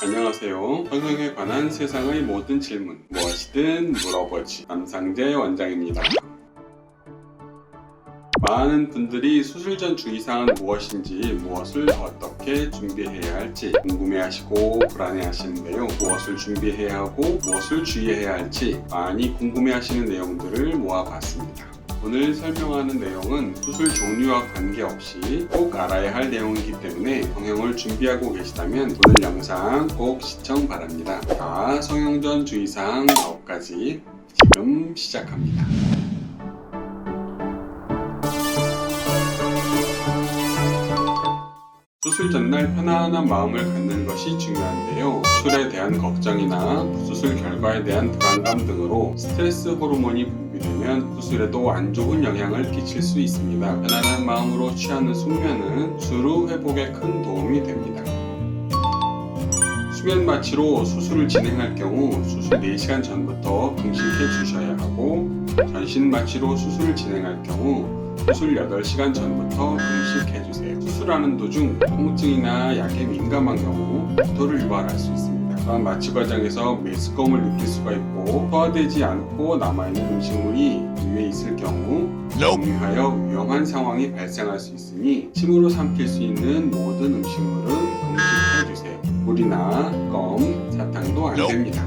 안녕하세요. 성형에 관한 세상의 모든 질문 무엇이든 물어보지 남상재 원장입니다. 많은 분들이 수술 전 주의사항은 무엇인지 무엇을 어떻게 준비해야 할지 궁금해하시고 불안해하시는데요. 무엇을 준비해야 하고 무엇을 주의해야 할지 많이 궁금해하시는 내용들을 모아봤습니다. 오늘 설명하는 내용은 수술 종류와 관계없이 꼭 알아야 할 내용이기 때문에 성형을 준비하고 계시다면 오늘 영상 꼭 시청 바랍니다. 자, 성형 전 주의사항 9가지 지금 시작합니다. 수술 전날 편안한 마음을 갖는 것이 중요한데요. 수술에 대한 걱정이나 수술 결과에 대한 불안감 등으로 스트레스 호르몬이 분비되면 수술에도 안 좋은 영향을 끼칠 수 있습니다. 편안한 마음으로 취하는 숙면은 수술 후 회복에 큰 도움이 됩니다. 수면 마취로 수술을 진행할 경우 수술 4시간 전부터 금식해 주셔야 하고, 전신 마취로 수술을 진행할 경우 수술 8시간 전부터 금식해 주세요. 수술하는 도중 통증이나 약에 민감한 경우 구토를 유발할 수 있습니다. 또한 마취 과정에서 메스꺼움을 느낄 수가 있고 소화되지 않고 남아있는 음식물이 위에 있을 경우 공유하여 위험한 상황이 발생할 수 있으니 침으로 삼킬 수 있는 모든 음식물은 금식해 주세요. 물이나 껌, 사탕도 안 됩니다.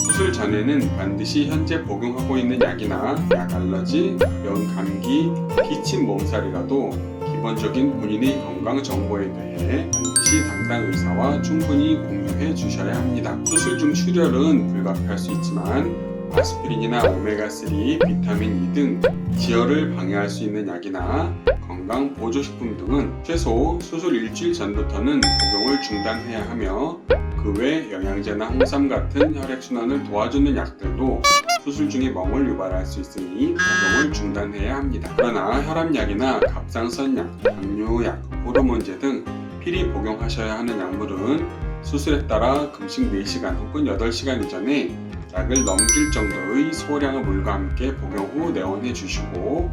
수술 전에는 반드시 현재 복용하고 있는 약이나 약 알러지, 가벼운 감기, 기침 몸살이라도 기본적인 본인의 건강 정보에 대해 반드시 담당 의사와 충분히 공유해 주셔야 합니다. 수술 중 출혈은 불가피할 수 있지만 아스피린이나 오메가3, 비타민 E 등 지혈을 방해할 수 있는 약이나 건강 보조식품 등은 최소 수술 일주일 전부터는 복용을 중단해야 하며, 그 외 영양제나 홍삼 같은 혈액순환을 도와주는 약들도 수술 중에 멍을 유발할 수 있으니 복용을 중단해야 합니다. 그러나 혈압약이나 갑상선약, 당뇨약, 호르몬제 등 필히 복용하셔야 하는 약물은 수술에 따라 금식 4시간 혹은 8시간 이전에 약을 넘길 정도의 소량의 물과 함께 복용 후 내원해 주시고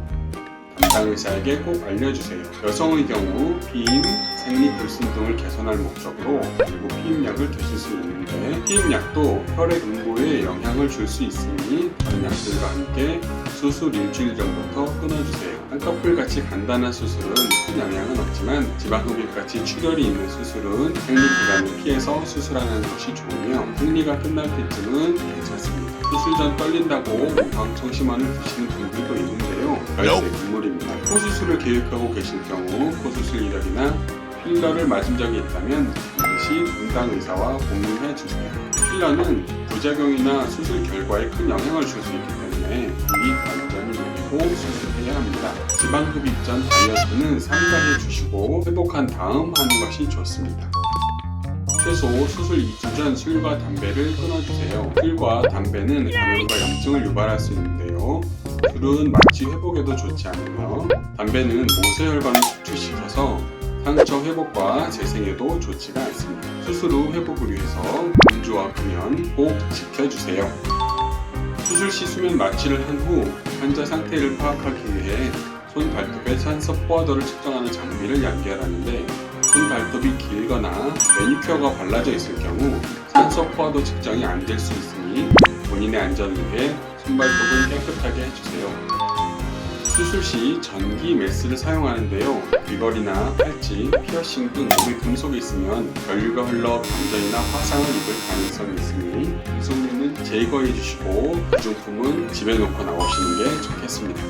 담당 의사에게 꼭 알려주세요. 여성의 경우 피임, 생리불순 등을 개선할 목적으로 일부 피임약을 드실 수 있는데, 피임약도 혈액 응고에 영향을 줄 수 있으니 다른 약들과 함께 수술 일주일 전부터 끊어주세요. 쌍꺼풀같이 간단한 수술은 큰 영향은 없지만 지방흡입같이 출혈이 있는 수술은 생리기간을 피해서 수술하는 것이 좋으며, 생리가 끝날 때쯤은 괜찮습니다. 수술 전 떨린다고 우황청심환을 드시는 분들도 있는데요. 절대 금물입니다. 코수술을 계획하고 계실 경우 코수술 이력이나 필러를 맞은 적이 있다면 반드시 담당 의사와 공유해 주세요. 필러는 부작용이나 수술 결과에 큰 영향을 줄 수 있기 때문에 미리 완전히 먹이고 수술해야 합니다. 지방흡입 전 다이어트는 삼가해 주시고 회복한 다음 하는 것이 좋습니다. 최소 수술 2주 전 술과 담배를 끊어주세요. 술과 담배는 감염과 염증을 유발할 수 있는데요. 술은 마취 회복에도 좋지 않으며 담배는 모세혈관을 축출시켜서 상처 회복과 재생에도 좋지가 않습니다. 수술 후 회복을 위해서 금주와 금연 꼭 지켜주세요. 수술 시 수면 마취를 한 후 환자 상태를 파악하기 위해 손 발톱에 산소 포화도를 측정하는 장비를 연결하는데, 손 발톱이 길거나 매니큐어가 발라져 있을 경우 산소 포화도 측정이 안 될 수 있으니 본인의 안전을 위해 손발톱은 깨끗하게 해주세요. 수술 시 전기 메스를 사용하는데요. 귀걸이나 팔찌, 피어싱 등 몸에 금속이 있으면 전류가 흘러 감전이나 화상을 입을 가능성이 있으니 금속류는 제거해 주시고 부중품은 집에 놓고 나오시는 게 좋겠습니다.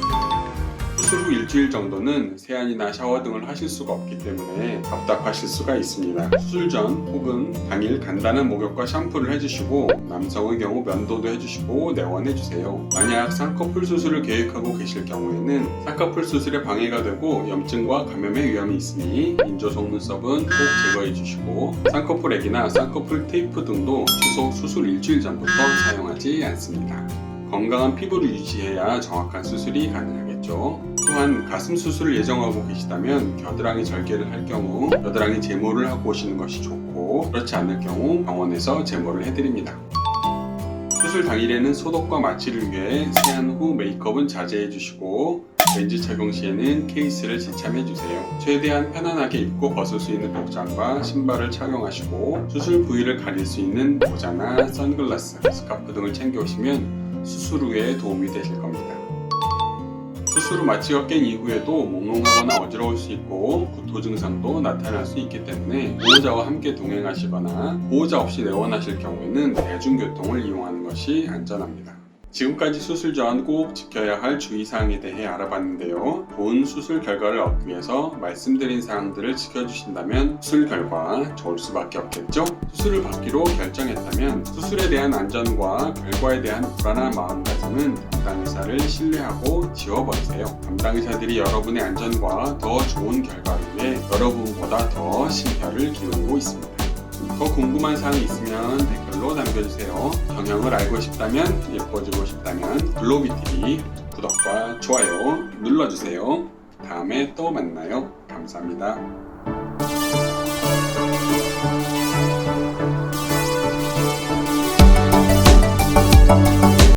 수술 후 일주일 정도는 세안이나 샤워 등을 하실 수가 없기 때문에 답답하실 수가 있습니다. 수술 전 혹은 당일 간단한 목욕과 샴푸를 해주시고, 남성의 경우 면도도 해주시고 내원해주세요. 만약 쌍꺼풀 수술을 계획하고 계실 경우에는 쌍꺼풀 수술에 방해가 되고 염증과 감염의 위험이 있으니 인조 속눈썹은 꼭 제거해주시고, 쌍꺼풀 액이나 쌍꺼풀 테이프 등도 최소 수술 일주일 전부터 사용하지 않습니다. 건강한 피부를 유지해야 정확한 수술이 가능하겠죠. 또한 가슴 수술을 예정하고 계시다면 겨드랑이 절개를 할 경우 겨드랑이 제모를 하고 오시는 것이 좋고, 그렇지 않을 경우 병원에서 제모를 해드립니다. 수술 당일에는 소독과 마취를 위해 세안 후 메이크업은 자제해 주시고, 렌즈 착용 시에는 케이스를 지참해주세요. 최대한 편안하게 입고 벗을 수 있는 복장과 신발을 착용하시고 수술 부위를 가릴 수 있는 모자나 선글라스, 스카프 등을 챙겨오시면 수술 후에 도움이 되실 겁니다. 수술 후 마취가 깬 이후에도 몽롱하거나 어지러울 수 있고 구토 증상도 나타날 수 있기 때문에 보호자와 함께 동행하시거나 보호자 없이 내원하실 경우에는 대중교통을 이용하는 것이 안전합니다. 지금까지 수술 전 꼭 지켜야 할 주의사항에 대해 알아봤는데요. 좋은 수술 결과를 얻기 위해서 말씀드린 사항들을 지켜주신다면 수술 결과 좋을 수밖에 없겠죠? 수술을 받기로 결정했다면 수술에 대한 안전과 결과에 대한 불안한 마음가짐은 담당 의사를 신뢰하고 지워버리세요. 담당 의사들이 여러분의 안전과 더 좋은 결과를 위해 여러분보다 더 심혈을 기울이고 있습니다. 더 궁금한 사항이 있으면 댓글로 남겨주세요. 경영을 알고 싶다면, 예뻐지고 싶다면 블로비TV 구독과 좋아요 눌러주세요. 다음에 또 만나요. 감사합니다.